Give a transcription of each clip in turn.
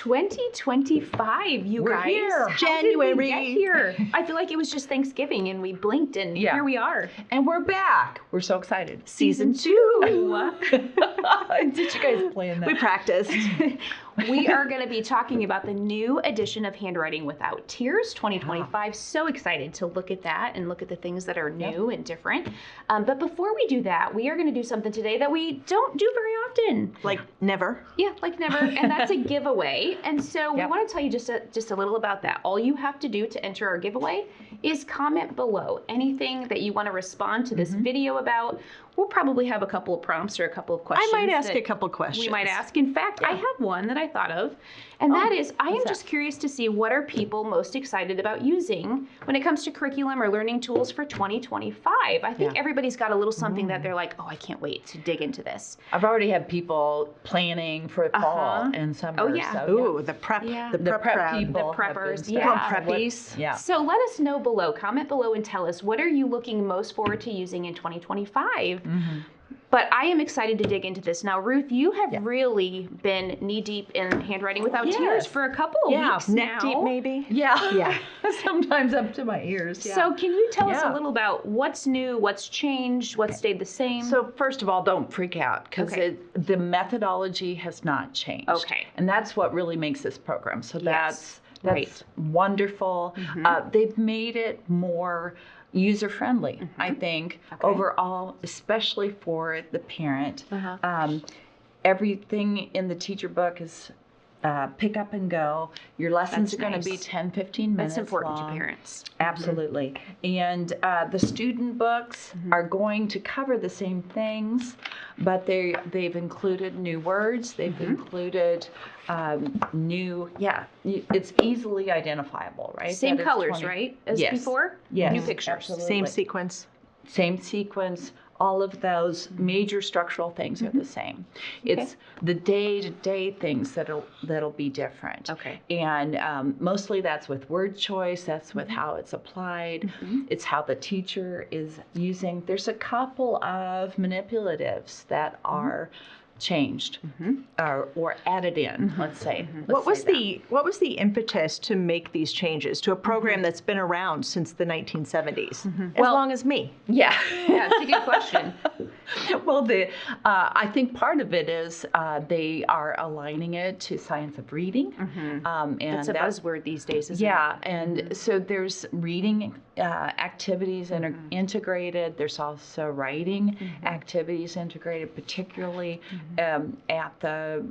2025, you We're guys. here. How did we get here? I feel like it was just Thanksgiving and we blinked and here we are. And we're back. We're so excited. Season 2. Did you guys plan that? We practiced. We are going to be talking about the new edition of Handwriting Without Tears 2025. So excited to look at that and look at the things that are new and different. But before we do that, we are going to do something today that we don't do very often. Like never. Yeah, like never. And that's a giveaway. And so we want to tell you just a little about that. All you have to do to enter our giveaway is comment below anything that you want to respond to this video about. We'll probably have a couple of prompts or a couple of questions. I might ask a couple questions. We might ask. In fact, I have one that I thought of, and that is, I am just curious to see what are people most excited about using when it comes to curriculum or learning tools for 2025. I think everybody's got a little something that they're like, oh, I can't wait to dig into this. I've already had people planning for fall and summer. Oh, yeah. So, Ooh, the prep. Yeah. The prep crowd. people. The preppers, have been preppies. Yeah. So let us know below. Comment below and tell us, what are you looking most forward to using in 2025? But I am excited to dig into this. Now, Ruth, you have really been knee-deep in Handwriting Without Tears for a couple of weeks now. Neck deep, maybe? Yeah. Sometimes up to my ears. So can you tell us a little about what's new, what's changed, what stayed the same? So first of all, don't freak out because the methodology has not changed. Okay. And that's what really makes this program. So that's Right. wonderful. They've made it more user-friendly, I think, overall, especially for the parent. Everything in the teacher book is pick up and go. Your lessons are going to be 10, 15 minutes That's important long. to parents. Absolutely. And the student books are going to cover the same things, but they've included new words. They've included new, it's easily identifiable, right? Same That is colors, 20 right, as Yes. before? Yes, New pictures. absolutely. Same sequence. Same sequence. All of those major structural things are the same. It's the day-to-day things that'll be different. Okay. And mostly that's with word choice. That's with how it's applied. It's how the teacher is using. There's a couple of manipulatives that are changed or added in. Let's say. What was the impetus to make these changes to a program that's been around since the 1970s, as long as me? Yeah. Yeah, it's a good question. Well, I think part of it is they are aligning it to science of reading. And That's a buzzword these days, isn't it? Yeah, and so there's reading activities integrated. There's also writing activities integrated, particularly at the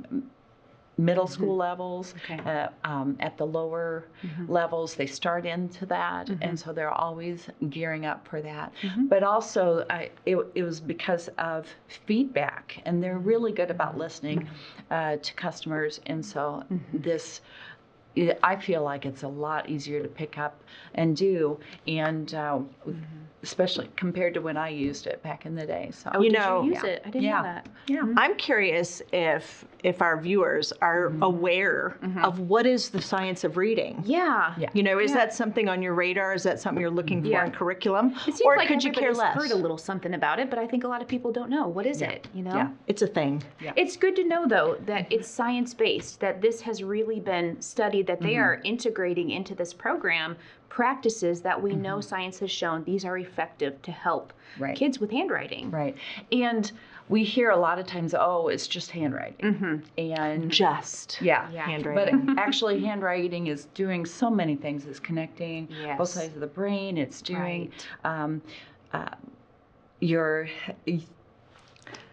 middle school levels, at the lower levels, they start into that, and so they're always gearing up for that. But also, it was because of feedback, and they're really good about listening to customers, and so I feel like it's a lot easier to pick up and do, and especially compared to when I used it back in the day. So Did you use it? I didn't know that. Yeah. I'm curious if our viewers are aware of what is the science of reading. Yeah. You know, is that something on your radar? Is that something you're looking for in curriculum? It seems or like could you care less? heard a little something about it, but I think a lot of people don't know. What is it, you know? Yeah, it's a thing. It's good to know, though, that it's science-based, that this has really been studied, that they are integrating into this program practices that we know science has shown these are effective to help kids with handwriting. Right. And we hear a lot of times, oh, it's just handwriting. And Just handwriting. But actually handwriting is doing so many things. It's connecting both sides of the brain. It's doing you're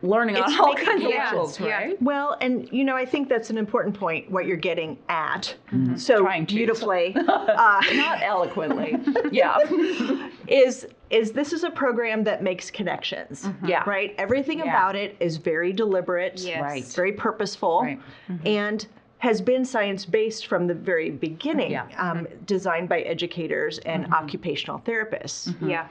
learning on all kinds of levels, right? Well, and you know, I think that's an important point, what you're getting at. So Trying to. beautifully. Not eloquently. is this is a program that makes connections. Right? Everything about it is very deliberate, Right. very purposeful, Right. and has been science-based from the very beginning, designed by educators and occupational therapists. Yeah.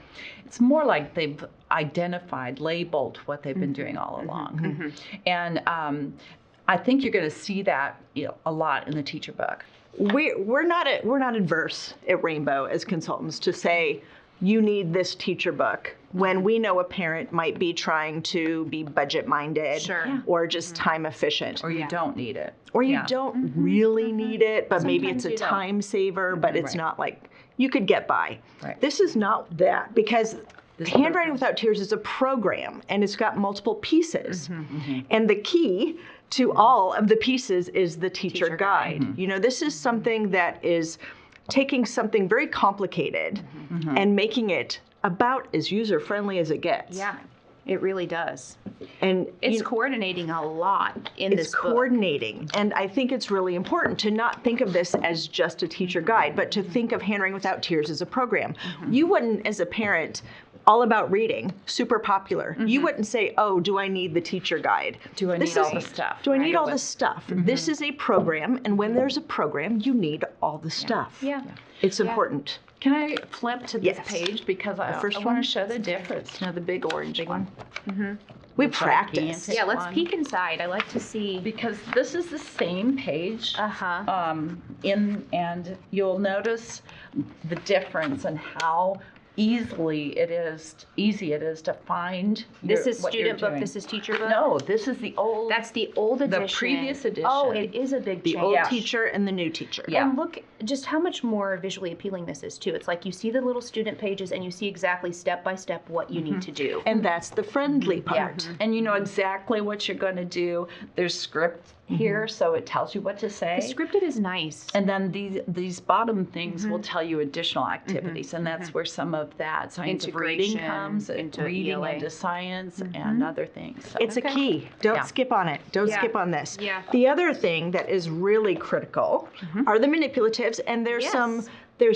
It's more like they've identified, labeled what they've been doing all along. And I think you're going to see that a lot in the teacher book. We're not adverse at Rainbow as consultants to say, you need this teacher book, when we know a parent might be trying to be budget-minded Sure. Yeah. or just time efficient. Or you don't need it. Or you don't really need it, but maybe Sometimes it's a you don't. time saver, but it's Right. not like you could get by. Right. This is not that, because This Handwriting program. Without Tears is a program, and it's got multiple pieces. And the key to all of the pieces is the teacher guide. You know, this is something that is taking something very complicated and making it about as user-friendly as it gets. Yeah, it really does. And It's coordinating a lot in it's this book. coordinating. And I think it's really important to not think of this as just a teacher guide, but to think of Handwriting Without Tears as a program. You wouldn't, as a parent, all about reading, super popular. You wouldn't say, oh, do I need the teacher guide? Do I need all the stuff? Do I need all the stuff? This is a program, and when there's a program, you need all the stuff. Yeah. It's important. Can I flip to this Yes. page, because I first want one? to show the difference. The big orange one. We The practice. gigantic Yeah, let's one. peek inside. I like to see. Because this is the same page. Uh-huh. And you'll notice the difference in how easy it is to find This is what you're student book, doing. this is teacher book? No, this is the old. That's the old edition. The previous edition. Oh, it is a big The change. old Yeah. teacher and the new teacher. Yeah. And look just how much more visually appealing this is too. It's like you see the little student pages and you see exactly step by step what you need to do. And that's the friendly Yeah, part. and you know exactly what you're going to do. There's script here, so it tells you what to say. The scripted is nice. And then these bottom things will tell you additional activities, and that's where some of that science of reading Integration comes, into reading ELA. into science and other things. So. It's a Okay. key. Don't Yeah. skip on it. Don't Yeah. skip on this. Yeah. The other thing that is really critical are the manipulatives, and there's Yes.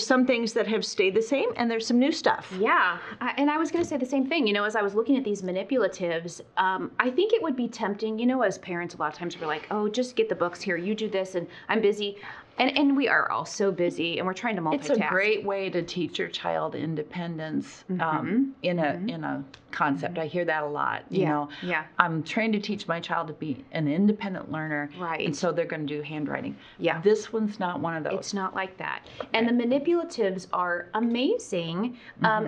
some things that have stayed the same, and there's some new stuff. Yeah, and I was going to say the same thing. You know, as I was looking at these manipulatives, I think it would be tempting, you know, as parents, a lot of times we're like, oh, just get the books here, you do this, and I'm busy. And we are all so busy, and we're trying to multitask. It's a great way to teach your child independence in a concept. I hear that a lot. You know, yeah. I'm trying to teach my child to be an independent learner, Right. and so they're going to do handwriting. Yeah. This one's not one of those. It's not like that. And the manipulatives are amazing.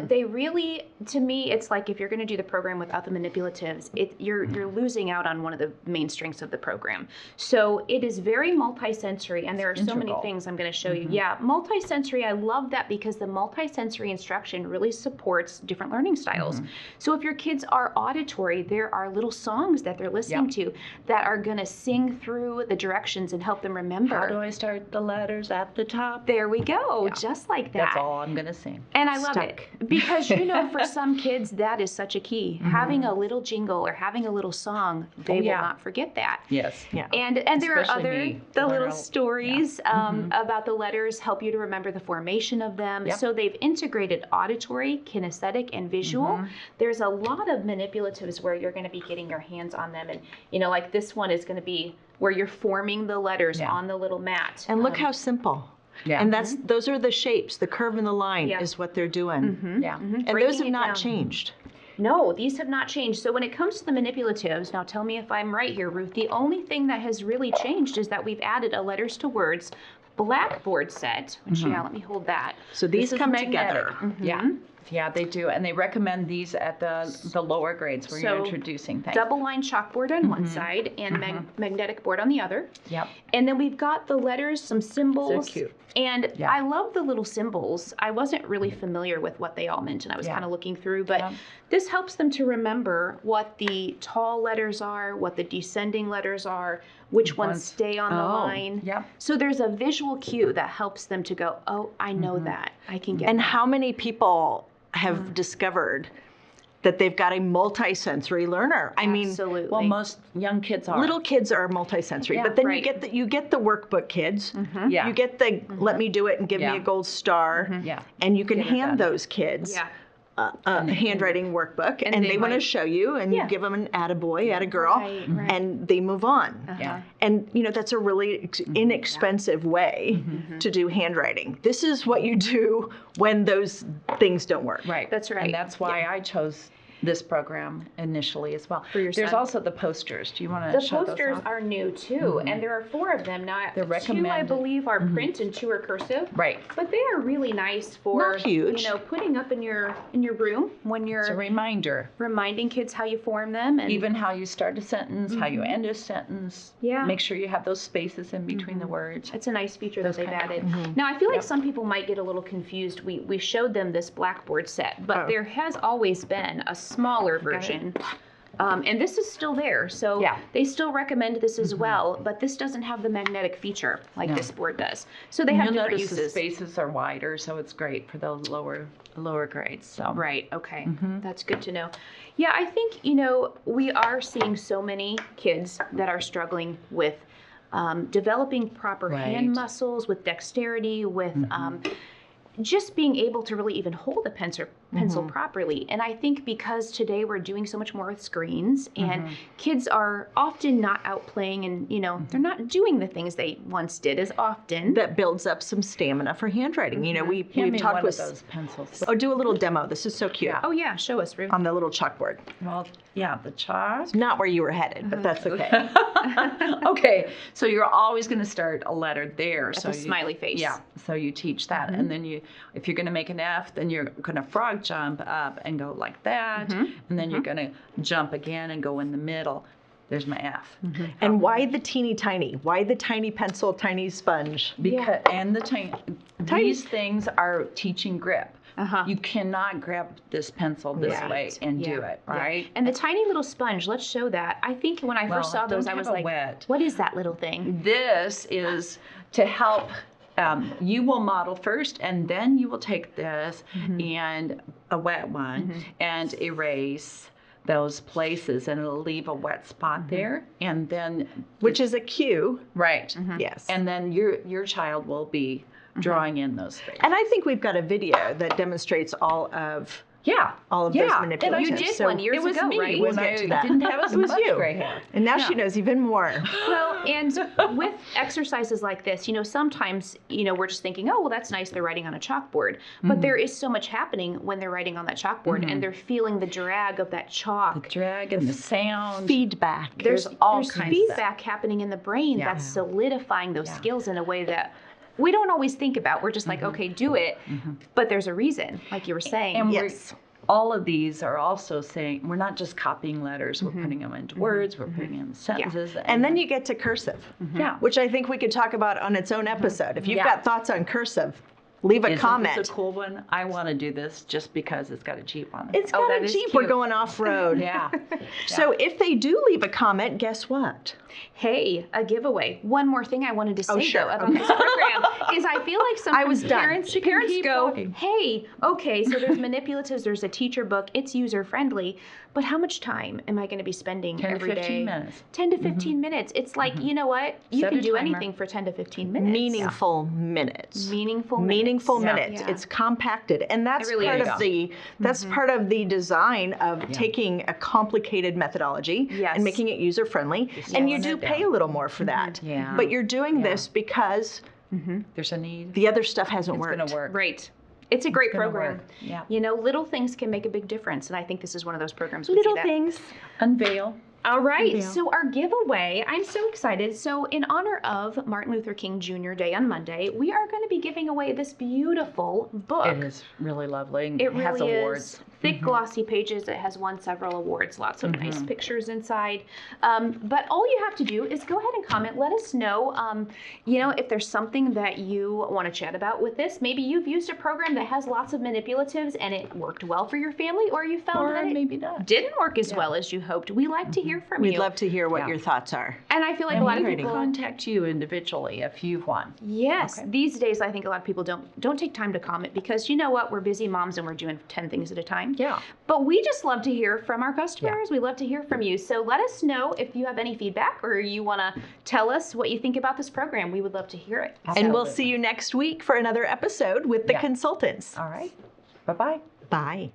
They really, to me, it's like if you're going to do the program without the manipulatives, you're losing out on one of the main strengths of the program. So it is very multisensory, and there are so many integral. things I'm going to show you. Yeah, multisensory, I love that because the multisensory instruction really supports different learning styles. So if your kids are auditory, there are little songs that they're listening to that are going to sing through the directions and help them remember. How do I start the letters at the top? There we go, just like that. That's all I'm going to sing. And I love Stuck. it because, you know, for some kids, that is such a key. Having a little jingle or having a little song, they will not forget that. Yes. Yeah. And there are Especially the me. little Learn a- stories about the letters help you to remember the formation of them. Yep. So they've integrated auditory, kinesthetic, and visual. There's a lot of manipulatives where you're going to be getting your hands on them. And, you know, like this one is going to be where you're forming the letters on the little mat. And look how simple. Yeah. And those are the shapes. The curve and the line Yeah. is what they're doing. Yeah. And Breaking those have it not down. changed. No, these have not changed. So when it comes to the manipulatives, now tell me if I'm right here, Ruth, the only thing that has really changed is that we've added a letters to words blackboard set, which, yeah, let me hold that. So these This is come magnetic. together. Yeah. Yeah, they do. And they recommend these at the lower grades where you're So, introducing things. Double line chalkboard on one side and magnetic board on the other. Yep. And then we've got the letters, some symbols. So cute. And Yeah. I love the little symbols. I wasn't really familiar with what they all meant, and I was kind of looking through, but this helps them to remember what the tall letters are, what the descending letters are, which ones stay on the line. Yep. So there's a visual cue that helps them to go, oh, I know that. I can get And that. how many people have discovered that they've got a multisensory learner? I mean, Absolutely. Well, most young kids are. little kids are multisensory, Yeah, but then right. you get the workbook kids. Yeah. You get the let me do it and give me Yeah. a gold star. Yeah. And you can Get it hand done. those kids Yeah. a handwriting workbook, and they they want to might- show you, and Yeah. you give them an attaboy, attagirl, Right, right. and they move on. Yeah. And you know that's a really inexpensive way to do handwriting. This is what you do when those things don't work. Right. That's right. And that's why I chose this program initially as well. For your There's son. also the posters. Do you want to The show posters those off? are new too, and there are 4 of them. Now, They're 2 I recommended. believe are print and 2 are cursive. Right. But they are really nice for Not huge. putting up in your room when It's a you're reminder. reminding kids how you form them, and Even how you start a sentence, how you end a sentence. Yeah. Make sure you have those spaces in between the words. it's a nice feature that they've kind of- added. Now, I feel like some people might get a little confused. We showed them this blackboard set, but there has always been a smaller version. And this is still there, so Yeah. they still recommend this as well, but this doesn't have the magnetic feature like this board does. So they have You'll different notice the uses. spaces are wider, so it's great for those lower grades. So Right, okay. That's good to know. Yeah, I think, we are seeing so many kids that are struggling with developing proper hand Right. muscles, with dexterity, with just being able to really even hold a pencil properly. And I think because today we're doing so much more with screens, and kids are often not out playing, and they're not doing the things they once did as often. That builds up some stamina for handwriting. Hand We've me talked one with. of those pencils. Oh, do a little demo. This is so cute. Yeah. Oh yeah, show us, Ruth. On the little chalkboard. Well, yeah, the chalk. Not where you were headed, but that's okay. Okay, so you're always going to start a letter there. That's so a smiley face. Yeah, so you teach that, and then if you're going to make an F, then you're going to frog jump up and go like that, and then you're going to jump again and go in the middle. There's my F. And why the teeny tiny? Why the tiny pencil, tiny sponge? Because and the these things are teaching grip. You cannot grab this pencil this way and do it, right? And the tiny little sponge, let's show that. I think when I first saw those, I was like, what is that little thing? This is to help. You will model first, and then you will take this and a wet one and erase those places, and it'll leave a wet spot there, and then Which is a cue. right, Yes. and then your child will be drawing in those spaces. And I think we've got a video that demonstrates all of those manipulations. You did So one years it was ago, me right? when We'll I get to that. didn't have as It was much you. gray hair. And now she knows even more. Well, and with exercises like this, sometimes, we're just thinking, oh, well, that's nice. They're writing on a chalkboard. But there is so much happening when they're writing on that chalkboard, and they're feeling the drag of that chalk. The drag and the sound. Feedback. There's all kinds of feedback happening in the brain that's solidifying those skills in a way that we don't always think about. We're just like, okay, do it. But there's a reason, like you were saying. And Yes. all of these are also saying we're not just copying letters, we're putting them into words, we're putting them in sentences. And then you get to cursive, which I think we could talk about on its own episode. If you've got thoughts on cursive, leave a comment. This a cool one? I want to do this just because it's got a Jeep on it. It's got that a is Jeep. cute. We're going off-road. Yeah. So if they do leave a comment, guess what? Hey, a giveaway. One more thing I wanted to say sure. though about this program is I feel like I was sometimes done. parents keep go, talking. hey, okay, so there's manipulatives, there's a teacher book, it's user friendly, but how much time am I going to be spending 10 to every day? 15 minutes. 10 to 15 minutes. It's like, you know what? You Set can a do timer. anything for 10 to 15 minutes. Meaningful minutes. Meaningful Meaningful minutes. minutes. Yeah. It's compacted, and that's It really part is. of the part of the design of taking a complicated methodology Yes. and making it user friendly. And you slowing do it pay down. a little more for that. Yeah. But you're doing this because There's a need. the other stuff hasn't It's worked. going to work. Right. It's a great gonna program. work. Yeah. Little things can make a big difference, and I think this is one of those programs we Little see that. things. Unveil. All right, so our giveaway, I'm so excited. So in honor of Martin Luther King Jr. Day on Monday, we are going to be giving away this beautiful book. It is really lovely. And It has really awards. is. Thick, glossy pages. It has won several awards. Lots of nice pictures inside. But all you have to do is go ahead and comment. Let us know, if there's something that you want to chat about with this. Maybe you've used a program that has lots of manipulatives and it worked well for your family, or you found Or that it maybe not. didn't work as well as you hoped. We like to hear from you. We'd love to hear what Yeah. your thoughts are. And I feel like And a lot of we can people contact you individually if you've won. Yes, Okay. these days I think a lot of people don't take time to comment because you know what, we're busy moms and we're doing 10 things at a time. Yeah. But we just love to hear from our customers. We love to hear from you. So let us know if you have any feedback or you want to tell us what you think about this program. We would love to hear it. And we'll Absolutely. see you next week for another episode with the Yeah. consultants. All right. Bye-bye. Bye.